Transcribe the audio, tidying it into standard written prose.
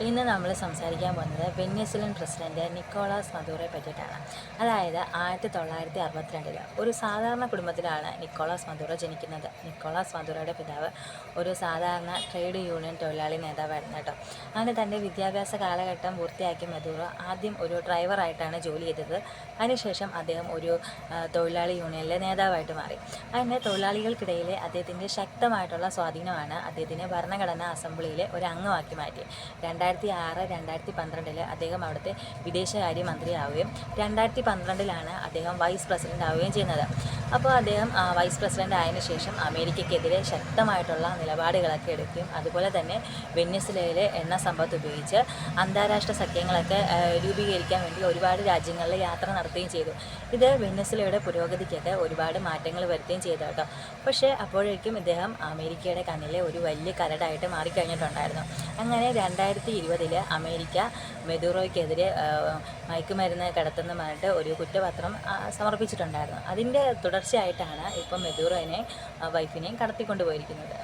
ഇന്ന് നമ്മൾ സംസാരിക്കാൻ പോകുന്നത് വെനസ്വേലൻ പ്രസിഡന്റ് നിക്കോളാസ് മദൂറോയെ പറ്റിയിട്ടാണ്. അതായത് 1962 ഒരു സാധാരണ കുടുംബത്തിലാണ് നിക്കോളാസ് മദൂറോ ജനിക്കുന്നത്. നിക്കോളാസ് മദൂറോയുടെ പിതാവ് ഒരു സാധാരണ ട്രേഡ് യൂണിയൻ തൊഴിലാളി നേതാവായിരുന്നു കേട്ടോ. അങ്ങനെ തൻ്റെ വിദ്യാഭ്യാസ കാലഘട്ടം പൂർത്തിയാക്കിയ മദൂറോ ആദ്യം ഒരു ഡ്രൈവറായിട്ടാണ് ജോലി ചെയ്തത്. അതിനുശേഷം അദ്ദേഹം ഒരു തൊഴിലാളി യൂണിയനിലെ നേതാവായിട്ട് മാറി. അങ്ങനെ തൊഴിലാളികൾക്കിടയിലെ അദ്ദേഹത്തിൻ്റെ ശക്തമായിട്ടുള്ള സ്വാധീനമാണ് അദ്ദേഹത്തിനെ ഭരണഘടനാ അസംബ്ലിയിലെ ഒരു അംഗമാക്കി മാറ്റി. 2006-2012 അദ്ദേഹം അവിടുത്തെ വിദേശകാര്യ മന്ത്രിയാവുകയും 2012 അദ്ദേഹം വൈസ് പ്രസിഡൻ്റ് ആവുകയും ചെയ്യുന്നത്. അപ്പോൾ അദ്ദേഹം വൈസ് പ്രസിഡൻ്റ് ആയതിനു ശേഷം അമേരിക്കയ്ക്കെതിരെ ശക്തമായിട്ടുള്ള നിലപാടുകളൊക്കെ എടുക്കുകയും അതുപോലെ തന്നെ വെനസ്വേലയിലെ എണ്ണ സമ്പത്ത് ഉപയോഗിച്ച് അന്താരാഷ്ട്ര സഖ്യങ്ങളൊക്കെ രൂപീകരിക്കാൻ വേണ്ടി ഒരുപാട് രാജ്യങ്ങളിൽ യാത്ര നടത്തുകയും ചെയ്തു. ഇത് വെനസ്വേലയുടെ പുരോഗതിക്കൊക്കെ ഒരുപാട് മാറ്റങ്ങൾ വരുത്തുകയും ചെയ്തു കേട്ടോ. പക്ഷേ അപ്പോഴേക്കും ഇദ്ദേഹം അമേരിക്കയുടെ കണ്ണിലെ ഒരു വലിയ കരടായിട്ട് മാറിക്കഴിഞ്ഞിട്ടുണ്ടായിരുന്നു. അങ്ങനെ 2020 അമേരിക്ക മദൂറോയ്ക്കെതിരെ മയക്കുമരുന്ന് കടത്തുന്നതുമായിട്ട് ഒരു കുറ്റപത്രം സമർപ്പിച്ചിട്ടുണ്ടായിരുന്നു. അതിൻ്റെ തുടർച്ചയായിട്ടാണ് ഇപ്പം മദൂറോയെയും വൈഫിനെയും കടത്തിക്കൊണ്ടുപോയിരിക്കുന്നത്.